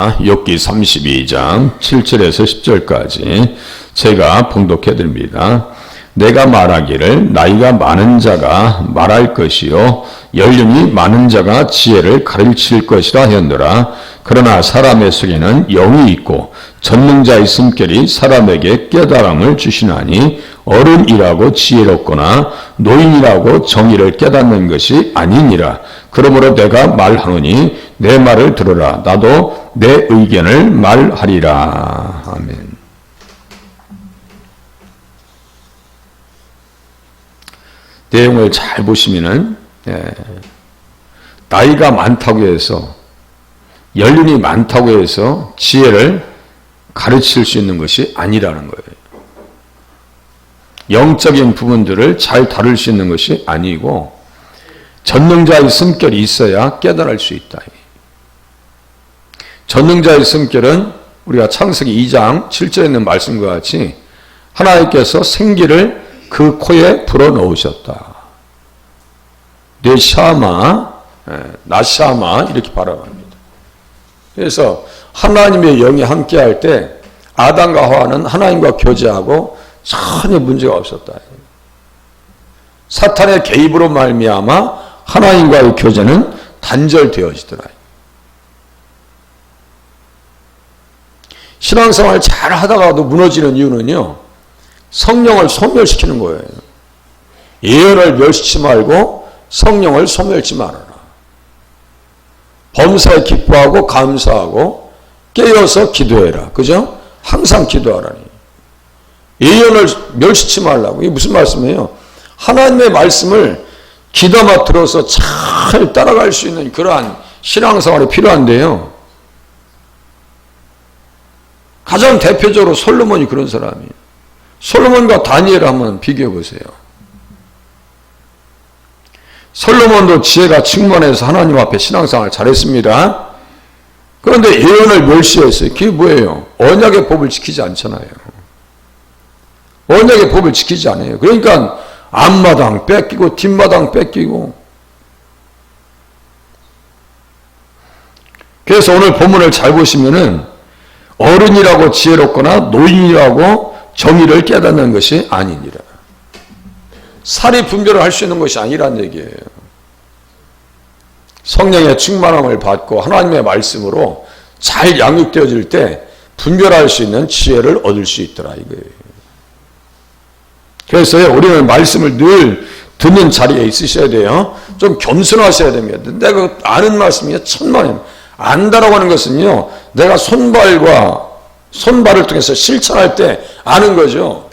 욥기 32장 7절에서 10절까지 제가 봉독해 드립니다. 내가 말하기를 나이가 많은 자가 말할 것이요 연륜이 많은 자가 지혜를 가르칠 것이라 하였노라. 그러나 사람의 속에는 영이 있고 전능자의 숨결이 사람에게 깨달음을 주시나니 어른이라고 지혜롭거나 노인이라고 정의를 깨닫는 것이 아니니라. 그러므로 내가 말하노니 내 말을 들으라. 나도 내 의견을 말하리라. 아멘. 내용을 잘 보시면은 나이가 많다고 해서 연륜이 많다고 해서 지혜를 가르칠 수 있는 것이 아니라는 거예요. 영적인 부분들을 잘 다룰 수 있는 것이 아니고 전능자의 숨결이 있어야 깨달을 수 있다. 전능자의 숨결은 우리가 창세기 2장 7절에 있는 말씀과 같이 하나님께서 생기를 그 코에 불어넣으셨다. 뇌샤마, 나샤마 이렇게 발음합니다. 그래서 하나님의 영이 함께할 때 아담과 하와는 하나님과 교제하고 전혀 문제가 없었다. 사탄의 개입으로 말미암아 하나님과의 교제는 단절되어지더라. 신앙생활 잘 하다가도 무너지는 이유는요, 성령을 소멸시키는 거예요. 예언을 멸시치 말고 성령을 소멸치 말아라. 범사에 기뻐하고 감사하고 깨어서 기도해라. 그죠? 항상 기도하라니. 예언을 멸시치 말라고. 이게 무슨 말씀이에요? 하나님의 말씀을 귀담아 들어서 잘 따라갈 수 있는 그러한 신앙생활이 필요한데요. 가장 대표적으로 솔로몬이 그런 사람이에요. 솔로몬과 다니엘을 한번 비교해 보세요. 솔로몬도 지혜가 충만해서 하나님 앞에 신앙생활을 잘했습니다. 그런데 예언을 멸시했어요. 그게 뭐예요? 언약의 법을 지키지 않잖아요. 언약의 법을 지키지 않아요. 그러니까 앞마당 뺏기고 뒷마당 뺏기고. 그래서 오늘 본문을 잘 보시면은 어른이라고 지혜롭거나 노인이라고 정의를 깨닫는 것이 아니니라. 사리 분별을 할 수 있는 것이 아니란 얘기예요. 성령의 충만함을 받고 하나님의 말씀으로 잘 양육되어질 때 분별할 수 있는 지혜를 얻을 수 있더라 이거예요. 그래서 우리는 말씀을 늘 듣는 자리에 있으셔야 돼요. 좀 겸손하셔야 됩니다. 내가 아는 말씀이 천만에 안다라고 하는 것은요, 내가 손발을 통해서 실천할 때 아는 거죠.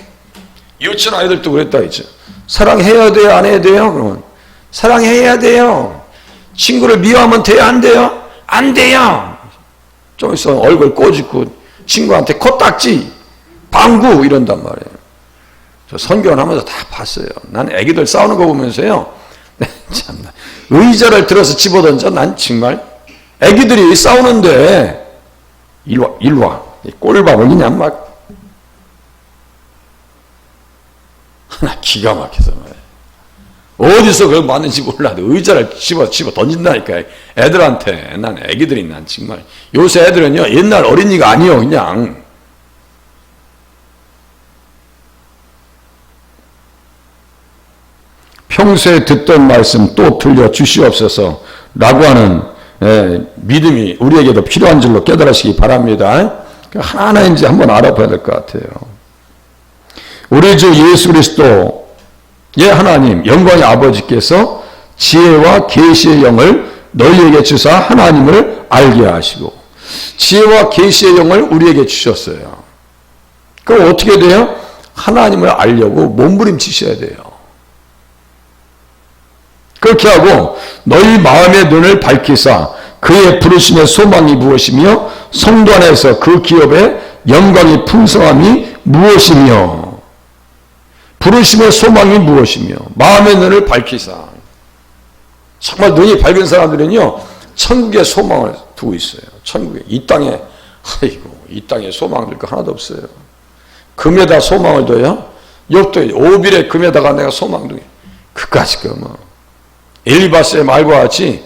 유치원 아이들도 그랬다 했죠. 사랑해야 돼요? 안 해야 돼요? 그러면 사랑해야 돼요. 친구를 미워하면 돼요? 안 돼요? 안 돼요. 좀 있으면 얼굴 꼬집고 친구한테 코딱지, 방구 이런단 말이에요. 저 선교하면서 다 봤어요. 난 애기들 싸우는 거 보면서요. 참나. 의자를 들어서 집어던져. 난 정말 애기들이 싸우는데 일와 꼴밥을 그냥 막 하나 기가 막혀서 말이야. 어디서 그걸 맞는지 몰라도 의자를 집어 던진다니까 애들한테. 난 애기들이 난 정말 요새 애들은요 옛날 어린이가 아니요. 그냥 평소에 듣던 말씀 또 들려 주시옵소서 라고 하는 믿음이 우리에게도 필요한 줄로 깨달으시기 바랍니다. 하나하나인지 한번 알아봐야 될 것 같아요. 우리 주 예수 그리스도의 하나님 영광의 아버지께서 지혜와 계시의 영을 너희에게 주사 하나님을 알게 하시고 지혜와 계시의 영을 우리에게 주셨어요. 그럼 어떻게 돼요? 하나님을 알려고 몸부림치셔야 돼요. 그렇게 하고 너희 마음의 눈을 밝히사 그의 부르심의 소망이 무엇이며 성도 안에서 그 기업의 영광이 풍성함이 무엇이며 부르심의 소망이 무엇이며 마음의 눈을 밝히사. 정말 눈이 밝은 사람들은요 천국의 소망을 두고 있어요. 천국에. 이 땅에 이 땅에 소망될 거 하나도 없어요. 금에다 소망을 둬요. 욥도 오빌의 금에다가 내가 소망 두게. 그까짓 거 뭐 엘리바스의 말과 같이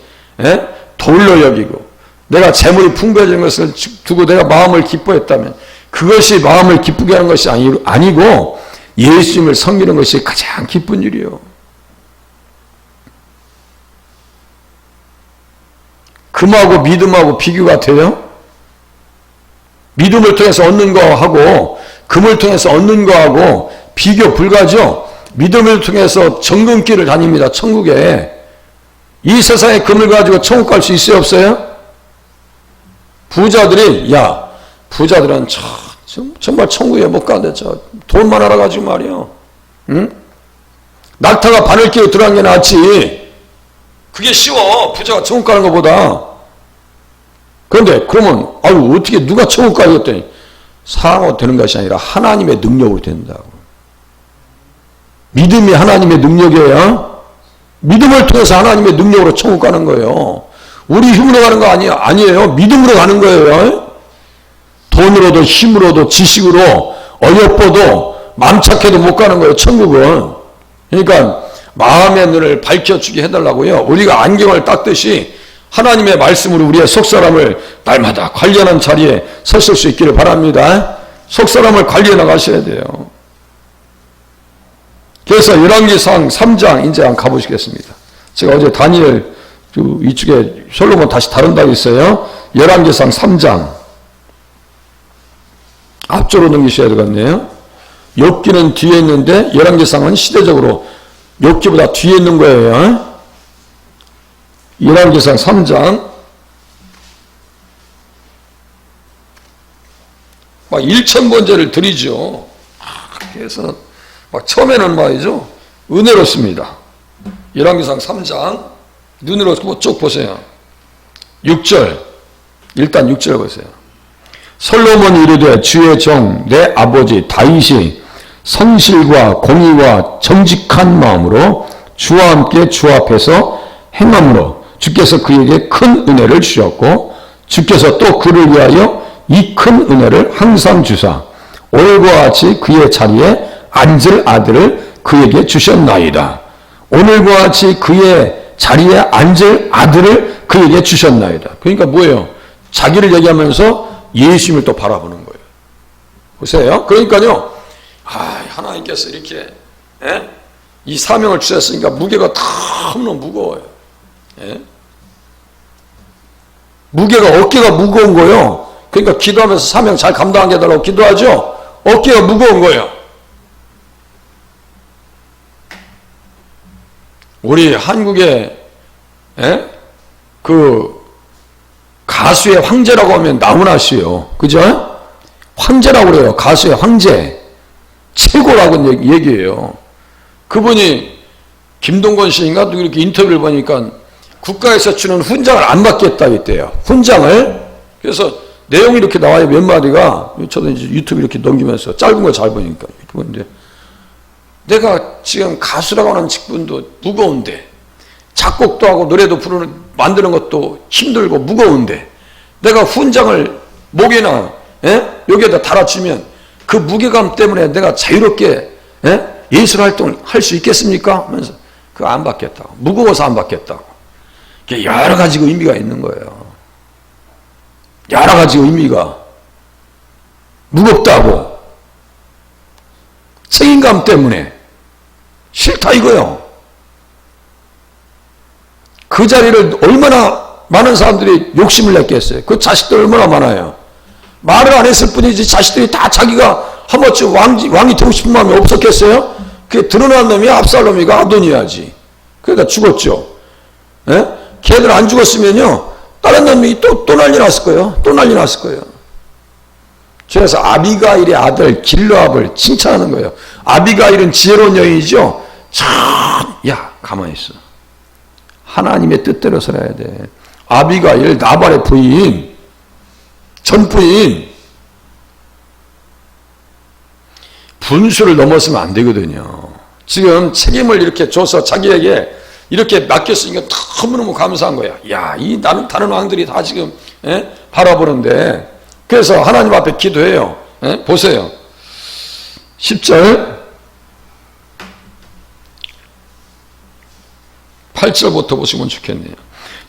돌로 여기고 내가 재물이 풍부해지는 것을 두고 내가 마음을 기뻐했다면 그것이 마음을 기쁘게 하는 것이 아니고 예수님을 섬기는 것이 가장 기쁜 일이요. 금하고 믿음하고 비교가 돼요? 믿음을 통해서 얻는 거하고 금을 통해서 얻는 거하고 비교 불가죠. 믿음을 통해서 정금길을 다닙니다. 천국에. 이 세상의 금을 가지고 천국 갈 수 있어요? 없어요? 부자들이 부자들은 정말 천국에 못 가는데 돈만 알아가지고 말이요. 응? 낙타가 바늘 끼고 들어간 게 낫지. 그게 쉬워. 부자가 천국 가는 것보다. 그런데 그러면 어떻게 누가 천국 가요? 했더니 사람으로 되는 것이 아니라 하나님의 능력으로 된다고. 믿음이 하나님의 능력이에요. 믿음을 통해서 하나님의 능력으로 천국 가는 거예요. 우리 힘으로 가는 거 아니에요. 믿음으로 가는 거예요. 돈으로도 힘으로도 지식으로 어여뻐도 마음 착해도 못 가는 거예요. 천국은. 그러니까 마음의 눈을 밝혀주게 해달라고요. 우리가 안경을 닦듯이 하나님의 말씀으로 우리의 속사람을 날마다 관리하는 자리에 서실 수 있기를 바랍니다. 속사람을 관리해 나가셔야 돼요. 그래서 열왕기상 3장 이제 한번 가보시겠습니다. 제가 어제 다니엘 이쪽에 솔로몬 다시 다룬다고 했어요. 열왕기상 3장 앞쪽으로 넘기셔야 되겠네요. 욥기는 뒤에 있는데 열왕기상은 시대적으로 욥기보다 뒤에 있는 거예요. 열왕기상 3장 막 1000번제를 드리죠. 그래서 막 처음에는 말이죠. 은혜롭습니다. 열왕기상 3장 눈으로 쭉 보세요. 6절 일단 6절 보세요. 솔로몬이 이르되 주의 종 내 아버지 다윗이 성실과 공의와 정직한 마음으로 주와 함께 주 앞에서 행함으로 주께서 그에게 큰 은혜를 주셨고 주께서 또 그를 위하여 이 큰 은혜를 항상 주사 오늘과 같이 그의 자리에 앉을 아들을 그에게 주셨나이다. 오늘과 같이 그의 자리에 앉을 아들을 그에게 주셨나이다. 그러니까 뭐예요? 자기를 얘기하면서 예수님을 또 바라보는 거예요. 보세요. 그러니까요. 하나님께서 이렇게 이 사명을 주셨으니까 무게가 너무너무 무거워요. 무게가 어깨가 무거운 거예요. 그러니까 기도하면서 사명 잘 감당하게 해달라고 기도하죠. 어깨가 무거운 거예요. 우리 한국에 그 가수의 황제라고 하면 나훈아 씨요. 그죠? 황제라고 그래요. 가수의 황제. 최고라고 얘기해요. 그분이 김동건 씨인가 이렇게 인터뷰를 보니까 국가에서 주는 훈장을 안 받겠다 했대요. 훈장을. 그래서 내용이 이렇게 나와요. 몇 마디가. 저도 이제 유튜브 이렇게 넘기면서 짧은 거 잘 보니까 유튜브인데 내가 지금 가수라고 하는 직분도 무거운데 작곡도 하고 노래도 만드는 것도 힘들고 무거운데 내가 훈장을 목에나 여기에다 달아주면 그 무게감 때문에 내가 자유롭게 예술 활동을 할 수 있겠습니까? 하면서 그거 안 받겠다고. 무거워서 안 받겠다고. 여러 가지 의미가 있는 거예요. 여러 가지 의미가. 무겁다고. 책임감 때문에. 싫다 이거요. 그 자리를 얼마나 많은 사람들이 욕심을 냈겠어요. 그 자식들 얼마나 많아요. 말을 안 했을 뿐이지 자식들이 다 자기가 한 번쯤 왕이 되고 싶은 마음이 없었겠어요? 그게 드러난 놈이 압살롬이가 아도니아지. 그러니까 죽었죠. 걔들 안 죽었으면요 다른 놈이 또 난리 났을 거예요. 또 난리 났을 거예요. 그래서 아비가일의 아들 길르압을 칭찬하는 거예요. 아비가일은 지혜로운 여인이죠. 가만히 있어. 하나님의 뜻대로 살아야 돼. 아비가일 나발의 부인, 전 부인. 분수를 넘어서면 안 되거든요. 지금 책임을 이렇게 줘서 자기에게 이렇게 맡겼으니까 너무너무 감사한 거야. 나는 다른 왕들이 다 지금 바라보는데. 그래서 하나님 앞에 기도해요. 보세요. 10절 8절부터 보시면 좋겠네요.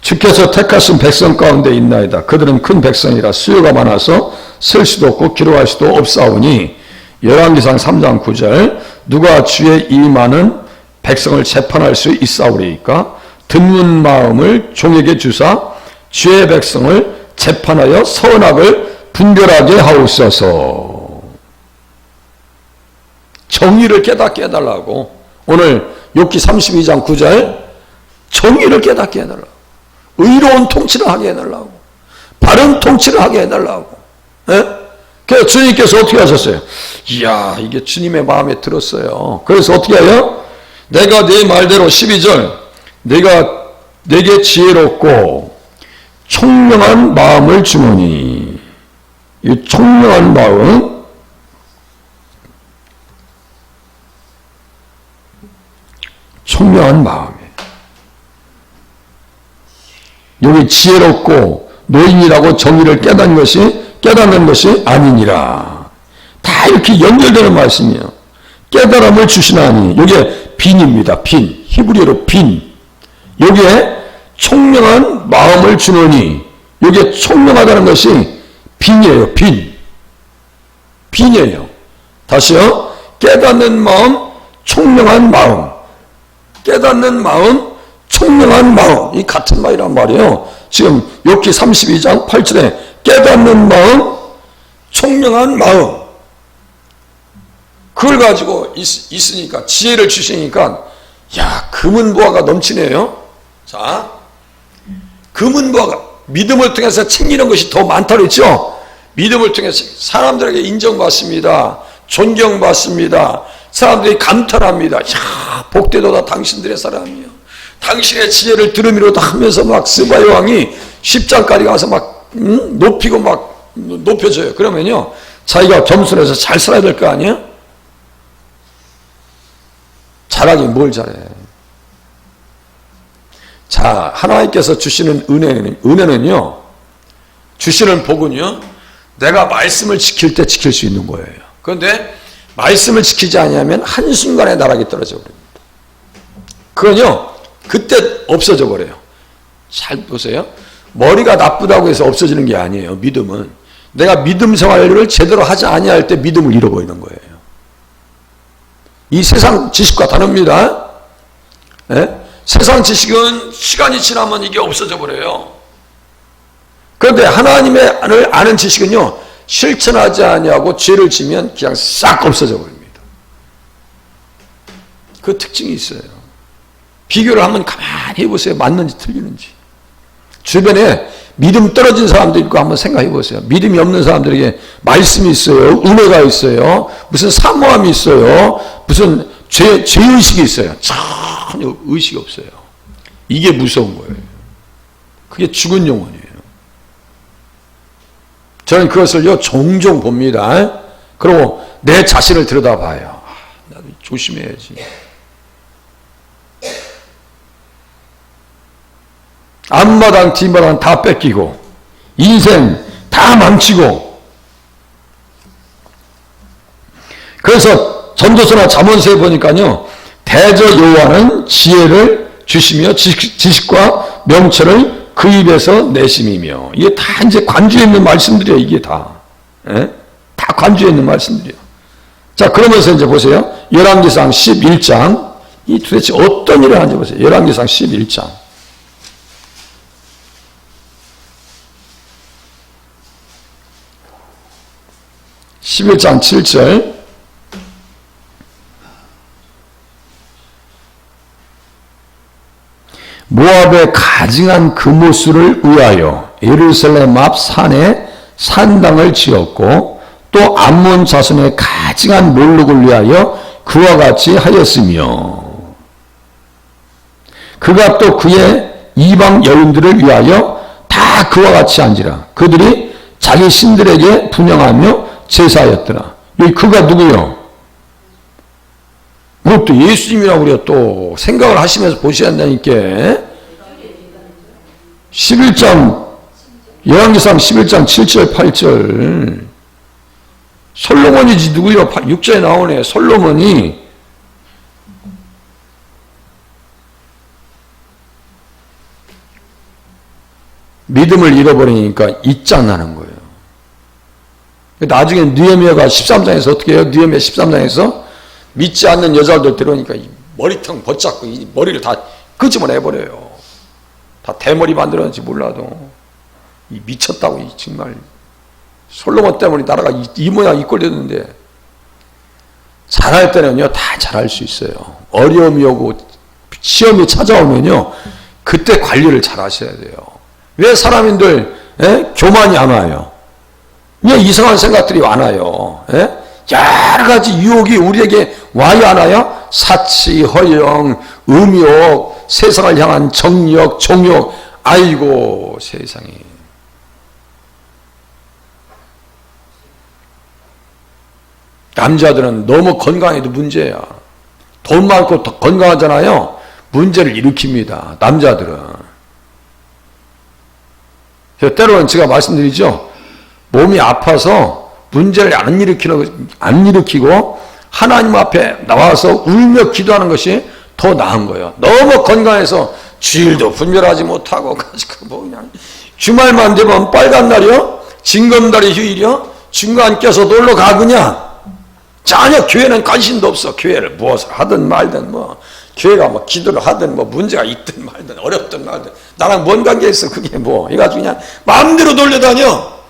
주께서 택하신 백성 가운데 있나이다. 그들은 큰 백성이라 수요가 많아서 쓸 수도 없고 기록할 수도 없사오니. 열왕기상 3장 9절. 누가 주의 이 많은 백성을 재판할 수 있사오리이까? 듣는 마음을 종에게 주사 주의 백성을 재판하여 선악을 분별하게 하옵소서. 정의를 깨닫게 해달라고. 오늘 욥기 32장 9절 정의를 깨닫게 해달라고. 의로운 통치를 하게 해달라고. 바른 통치를 하게 해달라고. 예? 그래서 주님께서 어떻게 하셨어요? 이야, 이게 주님의 마음에 들었어요. 그래서 어떻게 해요? 내가 네 말대로 12절 내가 내게 지혜롭고 총명한 마음을 주노니. 이 총명한 마음, 총명한 마음이에요. 여기 지혜롭고 노인이라고 정의를 깨닫는 것이 아니니라. 다 이렇게 연결되는 말씀이에요. 깨달음을 주시나니. 이게 빈입니다. 빈. 히브리어로 빈. 여기에 총명한 마음을 주노니. 여기에 총명하다는 것이 빈이에요. 빈. 빈이에요. 다시요. 깨닫는 마음, 총명한 마음. 깨닫는 마음, 총명한 마음. 이 같은 말이란 말이에요. 지금 욥기 32장 8절에 깨닫는 마음, 총명한 마음. 그걸 가지고 있으니까, 지혜를 주시니까, 야, 금은보화가 넘치네요. 자, 금은보화가 믿음을 통해서 챙기는 것이 더 많다고 했죠. 믿음을 통해서 사람들에게 인정받습니다. 존경받습니다. 사람들이 감탄합니다. 야, 복되도다 당신들의 사람이요. 당신의 지혜를 들음이로다 하면서 막 스바 여왕이 10장까지 가서 막 높이고 막 높여줘요. 그러면요, 자기가 겸손해서 잘 살아야 될 거 아니에요? 잘하긴 뭘 잘해. 자, 하나님께서 주시는 은혜는요, 주시는 복은요, 내가 말씀을 지킬 때 지킬 수 있는 거예요. 그런데 말씀을 지키지 않으면 한순간에 나락이 떨어져 버립니다. 그건요, 그때 없어져 버려요. 잘 보세요. 머리가 나쁘다고 해서 없어지는 게 아니에요. 믿음은. 내가 믿음 생활을 제대로 하지 아니할 때 믿음을 잃어버리는 거예요. 이 세상 지식과 다릅니다. 네? 세상 지식은 시간이 지나면 이게 없어져 버려요. 그런데 하나님의 아는 지식은요, 실천하지 아니하고 죄를 지면 그냥 싹 없어져 버립니다. 그 특징이 있어요. 비교를 한번 가만히 해보세요. 맞는지 틀리는지. 주변에 믿음 떨어진 사람들 있고 한번 생각해 보세요. 믿음이 없는 사람들에게 말씀이 있어요. 은혜가 있어요. 무슨 사모함이 있어요. 무슨 죄의식이 있어요. 전혀 의식이 없어요. 이게 무서운 거예요. 그게 죽은 영혼이에요. 저는 그것을요, 종종 봅니다. 그리고 내 자신을 들여다봐요. 나도 조심해야지. 앞마당 뒷마당 다 뺏기고 인생 다 망치고. 그래서 전도서나 잠언서에 보니까요, 대저 여호와는 지혜를 주시며 지식과 명철을 그 입에서 내심이며. 이게 다 이제 관주에 있는 말씀들이에요. 이게 다. 예? 다 관주에 있는 말씀들이에요. 자, 그러면서 이제 보세요. 열왕기상 11장. 이 도대체 어떤 일을 하는지 보세요. 열왕기상 11장. 11장 7절. 모압의 가증한 금오수를 위하여 예루살렘 앞 산에 산당을 지었고, 또 암몬 자손의 가증한 몰록을 위하여 그와 같이 하였으며, 그가 또 그의 이방 여인들을 위하여 다 그와 같이 한지라. 그들이 자기 신들에게 분향하며 제사하였더라. 여기 그가 누구요? 그것도 예수님이라고 우리가 또 생각을 하시면서 보셔야 한다니까. 11장, 열왕기상 11장 7절 8절. 솔로몬이지 누구요? 6절에 나오네. 솔로몬이 믿음을 잃어버리니까 잊잖아는 거예요. 나중에 느헤미야가 13장에서 어떻게 해요? 느헤미야 13장에서 믿지 않는 여자들 들어오니까 이 머리통 벗잡고 이 머리를 다 끄집어내버려요. 다 대머리 만들었는지 몰라도 이 미쳤다고 이 정말 솔로몬 때문에 나라가 이 모양 이 꼴 됐는데 잘할 때는요 다 잘할 수 있어요. 어려움이 오고 시험이 찾아오면요 그때 관리를 잘 하셔야 돼요. 왜 사람인들 교만이 안 와요? 왜 이상한 생각들이 안 와요? 여러 가지 유혹이 우리에게 와요 안 와요? 사치, 허영, 음욕, 세상을 향한 정욕, 종욕. 아이고 세상에. 남자들은 너무 건강해도 문제야. 돈 많고 건강하잖아요. 문제를 일으킵니다. 남자들은. 때로는 제가 말씀드리죠. 몸이 아파서 문제를 안 일으키고 하나님 앞에 나와서 울며 기도하는 것이 더 나은 거예요. 너무 건강해서 주일도 분별하지 못하고 뭐 그냥 주말만 되면 빨간 날이요, 징검다리 휴일이요, 중간 껴서 놀러 가 그냥. 전혀 교회는 관심도 없어. 교회를 무엇을 하든 말든 뭐 교회가 뭐 기도를 하든 뭐 문제가 있든 말든 어렵든 말든 나랑 뭔 관계 있어 그게 뭐 해가지고 그냥 마음대로 돌려다녀.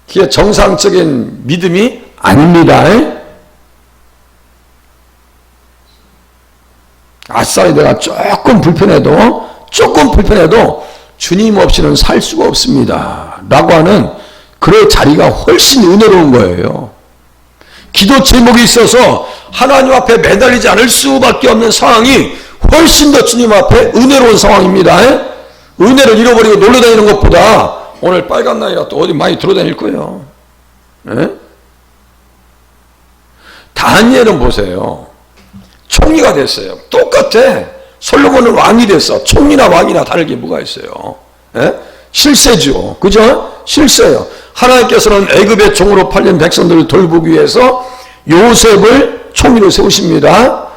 그게 정상적인 믿음이 아닙니다. 아싸리 내가 조금 불편해도 주님 없이는 살 수가 없습니다 라고 하는 그런 자리가 훨씬 은혜로운 거예요. 기도 제목이 있어서 하나님 앞에 매달리지 않을 수밖에 없는 상황이 훨씬 더 주님 앞에 은혜로운 상황입니다. 은혜를 잃어버리고 놀러다니는 것보다 오늘 빨간 날이라 또 어디 많이 돌아다닐 거예요. 다니엘은 보세요. 총리가 됐어요. 똑같아. 솔로몬은 왕이 됐어. 총리나 왕이나 다를 게 뭐가 있어요. 실세죠. 그죠? 실세요. 하나님께서는 애굽의 종으로 팔린 백성들을 돌보기 위해서 요셉을 총리로 세우십니다.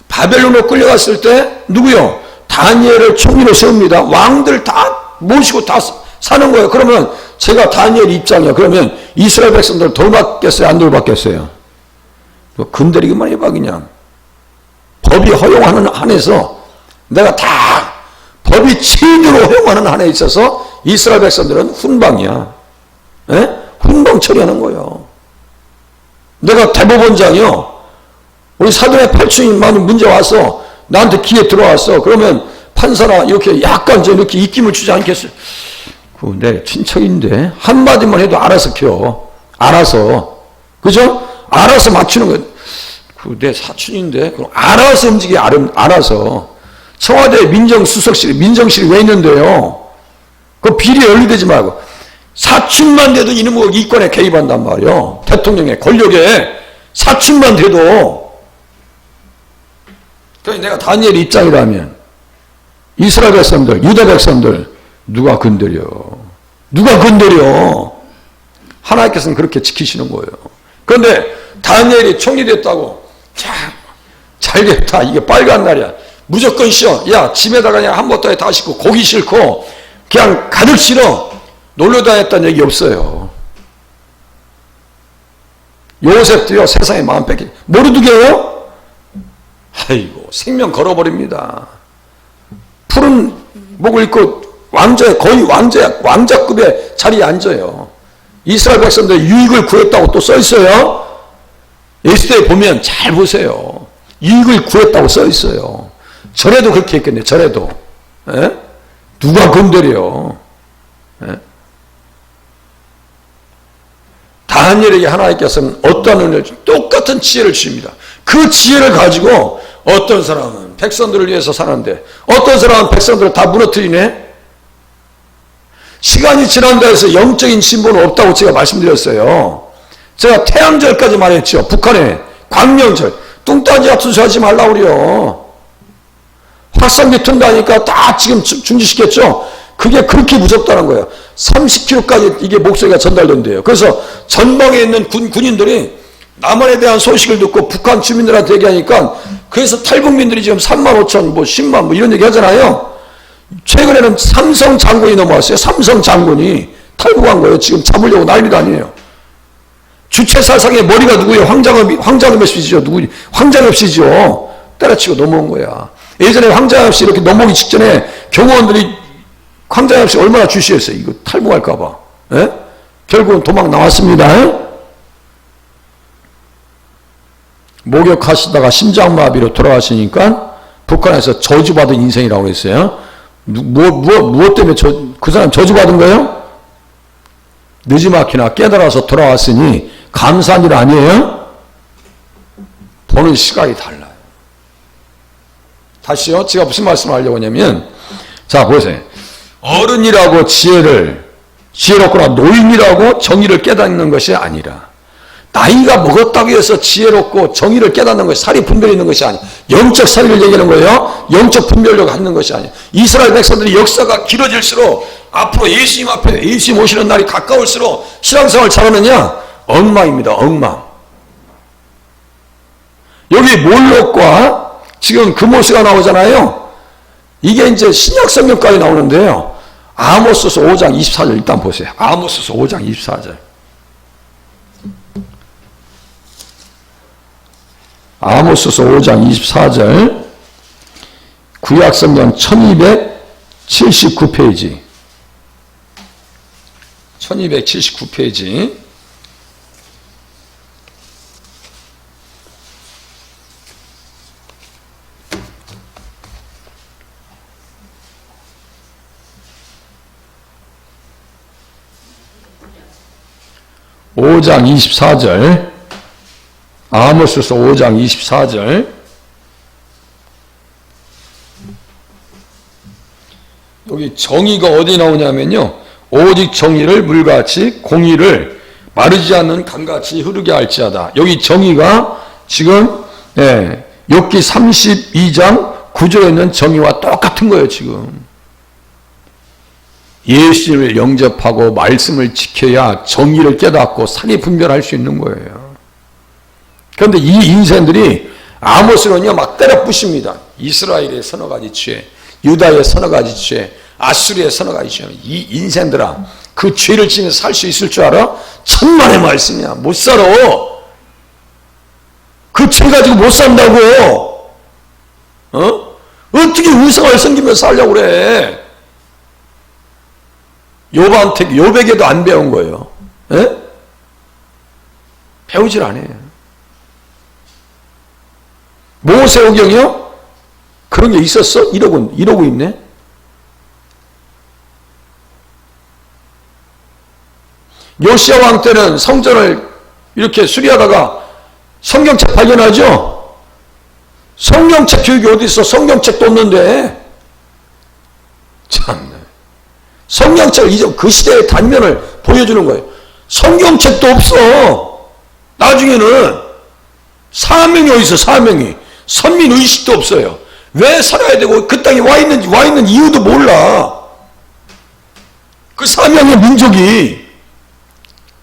바벨론으로 끌려갔을 때 누구요? 다니엘을 총리로 세웁니다. 왕들 다 모시고 다 사는 거예요. 그러면 제가 다니엘 입장이야. 그러면 이스라엘 백성들 돌봤겠어요? 안 돌봤겠어요? 건드리기만 해봐 그냥. 법이 허용하는 한에서 내가 다 법이 최대로 허용하는 한에 있어서 이스라엘 백성들은 훈방이야. 훈방 처리하는 거예요. 내가 대법원장이요. 우리 사돈의 8층만 문제 와서 나한테 기회 들어왔어. 그러면 판사나 이렇게 약간 이렇게 입김을 주지 않겠어요? 그 내 친척인데 한마디만 해도 알아서 켜. 알아서. 그죠? 알아서 맞추는 거예요. 그 내 사촌인데 그럼 알아서 움직여. 알아서. 청와대 민정실이 왜 있는데요? 그 비리 연루되지 말고. 사춘만 돼도 이놈의 이권에 개입한단 말이요. 대통령의 권력에 사춘만 돼도. 그러니까 내가 다니엘 입장이라면 이스라엘 백성들, 유다 백성들 누가 건드려? 하나님께서는 그렇게 지키시는 거예요. 그런데 다니엘이 총리 됐다고 잘 됐다. 이게 빨간 날이야. 무조건 쉬어. 야 집에다가 그냥 한보따리 다 싣고 고기 싣고 그냥 가득 실어. 놀러 다녔다는 얘기 없어요. 요셉도요 세상에 마음 뺏기 모르두게요. 아이고 생명 걸어버립니다. 푸른 목을 입고 거의 왕자급의 자리에 앉아요. 이스라엘 백성들 유익을 구했다고 또 써 있어요. 에스더에 보면 잘 보세요. 유익을 구했다고 써 있어요. 전에도 그렇게 했겠네. 전에도. 누가 건드려? 다니엘에게 하나님께서는 어떤 은혜를 똑같은 지혜를 주십니다. 그 지혜를 가지고 어떤 사람은 백성들을 위해서 사는데 어떤 사람은 백성들을 다 무너뜨리네. 시간이 지난다 해서 영적인 진보는 없다고 제가 말씀드렸어요. 제가 태양절까지 말했죠. 북한에 광명절 뚱딴지 같은 소리 하지 말라고 그래요. 확산기 튼다니까 다 지금 중지시켰죠. 그게 그렇게 무섭다는 거예요. 30km까지 이게 목소리가 전달된대요. 그래서 전방에 있는 군인들이 남한에 대한 소식을 듣고 북한 주민들한테 얘기하니까 그래서 탈북민들이 지금 3만 5천, 10만 이런 얘기 하잖아요. 최근에는 삼성 장군이 넘어왔어요. 삼성 장군이 탈북한 거예요. 지금 잡으려고 난리도 아니에요. 주체사상의 머리가 누구예요? 황장엽 씨죠. 누구? 황장엽 씨죠. 때려치고 넘어온 거야. 예전에 황장엽 씨 이렇게 넘어오기 직전에 경호원들이 황장엽 씨 얼마나 주시했어요. 이거 탈북할까봐. 예? 결국은 도망 나왔습니다. 예? 목욕하시다가 심장마비로 돌아가시니까 북한에서 저주받은 인생이라고 했어요. 무엇 때문에 그 사람 저주받은 거예요? 늦지막히나 깨달아서 돌아왔으니 감사한 일 아니에요? 보는 시각이 달라요. 다시요. 제가 무슨 말씀을 하려고 하냐면, 자 보세요. 어른이라고 지혜롭거나 노인이라고 정의를 깨닫는 것이 아니라, 나이가 먹었다고 해서 지혜롭고 정의를 깨닫는 것이, 사리 분별이 있는 것이 아니에요. 영적 사리를 얘기하는 거예요. 영적 분별력을 갖는 것이 아니에요. 이스라엘 백성들이 역사가 길어질수록 앞으로 예수님 앞에 예수님 오시는 날이 가까울수록 신앙생활을 잘하느냐? 엉망입니다. 엉망. 여기 몰록과 지금 금오스가 나오잖아요. 이게 이제 신약 성경까지 나오는데요. 아모스서 5장 24절 일단 보세요. 아모스서 5장 24절. 아모스서 5장 24절. 구약성경 1279페이지. 1279페이지. (5장 24절) 아모스서 5장 24절. 여기 정의가 어디 나오냐면요. 오직 정의를 물같이 공의를 마르지 않는 강같이 흐르게 할지어다. 여기 정의가 지금 욥기 32장 9절에 있는 정의와 똑같은 거예요. 지금 예수를 영접하고 말씀을 지켜야 정의를 깨닫고 사리 분별할 수 있는 거예요. 그런데 이 인생들이 아모스는요 막 때려 부십니다. 이스라엘의 서너 가지 죄, 유다의 서너 가지 죄, 아수리의 서너 가지 죄. 이 인생들아, 그 죄를 지면서 살 수 있을 줄 알아? 천만의 말씀이야. 못 살아. 그 죄 가지고 못 산다고. 어떻게 우상을 섬기면서 살려고 그래? 욥에게도 안 배운 거예요. 에? 배우질 않아요. 모세오경이요? 그런 게 있었어? 이러고 있네. 요시야 왕 때는 성전을 이렇게 수리하다가 성경책 발견하죠? 성경책 교육이 어디 있어? 성경책도 없는데. 참네. 성경책을 이제 그 시대의 단면을 보여주는 거예요. 성경책도 없어. 나중에는 사명이 어디 있어? 사명이. 선민의식도 없어요. 왜 살아야 되고 그 땅에 와 있는 이유도 몰라. 그 사명의 민족이.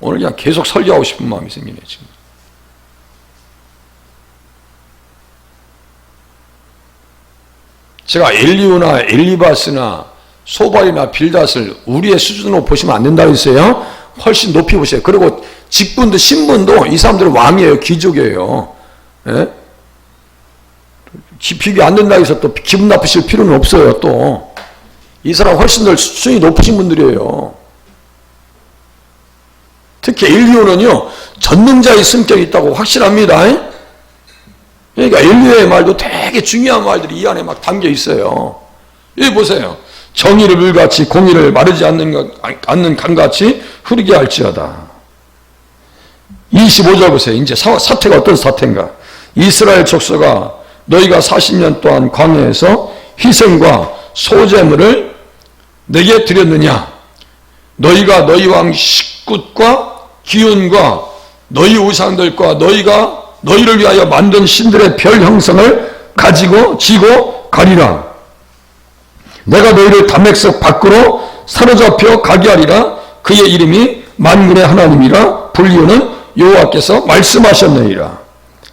오늘 그냥 계속 설교하고 싶은 마음이 생기네 지금. 제가 엘리우나 엘리바스나 소발이나 빌닷을 우리의 수준으로 보시면 안 된다고 했어요. 훨씬 높이 보세요. 그리고 직분도 신분도 이 사람들은 왕이에요. 귀족이에요. 예? 비교 안 된다고 해서 또 기분 나쁘실 필요는 없어요. 또 이 사람 훨씬 더 수준이 높으신 분들이에요. 특히 엘리오는요 전능자의 성격이 있다고 확신합니다. 그러니까 엘리오의 말도 되게 중요한 말들이 이 안에 막 담겨 있어요. 여기 보세요. 정의를 물같이 공의를 마르지 않는 강같이 흐르게 할지어다. 25절 보세요. 이제 사태가 어떤 사태인가. 이스라엘 족속아, 너희가 40년 동안 광야에서 희생과 소제물을 내게 드렸느냐. 너희가 너희 왕 식굿과 기운과 너희 우상들과 너희를 위하여 만든 신들의 별 형상을 가지고 지고 가리라. 내가 너희를 다메섹 밖으로 사로잡혀 가게 하리라. 그의 이름이 만군의 하나님이라 불리우는 여호와께서 말씀하셨느니라.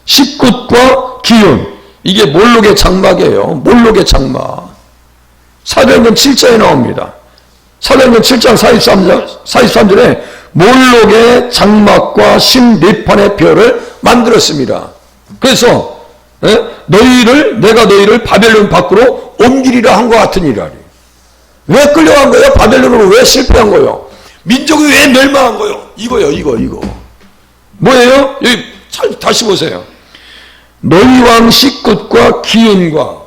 식굿과 기운, 이게 몰록의 장막이에요. 몰록의 장막. 사도행전 7장에 나옵니다. 사도행전 7장 43절에 몰록의 장막과 14판의 별을 만들었습니다. 그래서 내가 너희를 바벨론 밖으로 옮기리라 한 것 같은 일이라. 왜 끌려간 거예요? 바벨론으로 왜 실패한 거예요? 민족이 왜 멸망한 거예요? 이거. 뭐예요? 여기 다시 보세요. 너희 왕 식굿과 기운과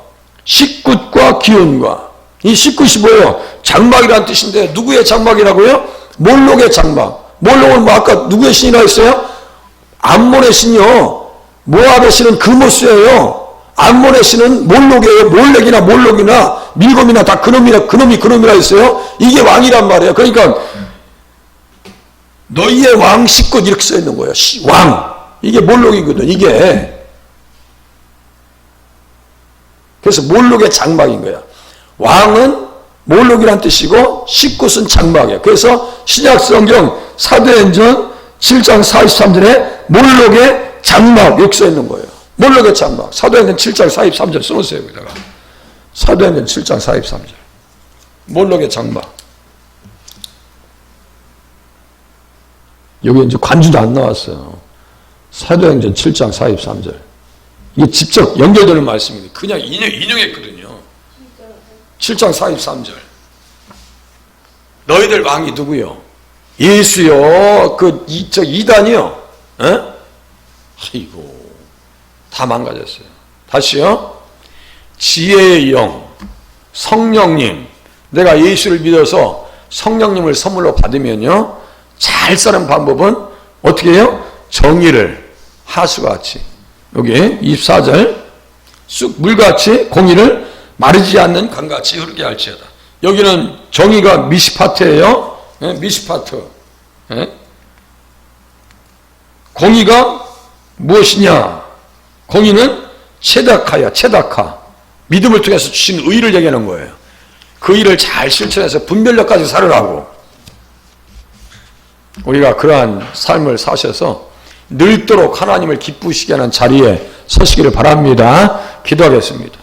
이 식굿이 뭐예요? 장막이라는 뜻인데 누구의 장막이라고요? 몰록의 장막. 몰록은 뭐 아까 누구의 신이라 했어요? 암몬의 신이요. 모압의 신은 그모스예요. 암몬의 신은 몰록이에요. 몰록이나 밀검이나 다 그놈이라 했어요. 이게 왕이란 말이에요. 그러니까 너희의 왕 식굿 이렇게 써 있는 거예요. 왕. 이게 몰록이거든. 이게. 그래서 몰록의 장막인 거야. 왕은 몰록이란 뜻이고 식굿은 장막이에요. 그래서 신약성경 사도행전 7장 43절에 몰록의 장막 이렇게 써 있는 거예요. 몰록의 장막. 사도행전 7장 43절 써놓으세요. 여기다가. 사도행전 7장 43절. 몰록의 장막. 여기 이제 관주도 안 나왔어요. 사도행전 7장 43절. 이게 직접 연결되는 말씀입니다. 그냥 인용했거든요. 7장 43절. 너희들 왕이 누구요? 예수요. 저 이단이요. 에? 아이고. 다 망가졌어요. 다시요. 지혜의 영, 성령님. 내가 예수를 믿어서 성령님을 선물로 받으면요. 잘 사는 방법은 어떻게 해요? 정의를 하수같이. 여기 24절. 쑥 물같이 공의를 마르지 않는 강같이 흐르게 할지어다. 여기는 정의가 미시파트예요. 네, 미시파트. 네? 공의가 무엇이냐? 공의는 체다카야, 체다카. 믿음을 통해서 주신 의를 얘기하는 거예요. 그 의를 잘 실천해서 분별력까지 살으라고. 우리가 그러한 삶을 사셔서 늙도록 하나님을 기쁘시게 하는 자리에 서시기를 바랍니다. 기도하겠습니다.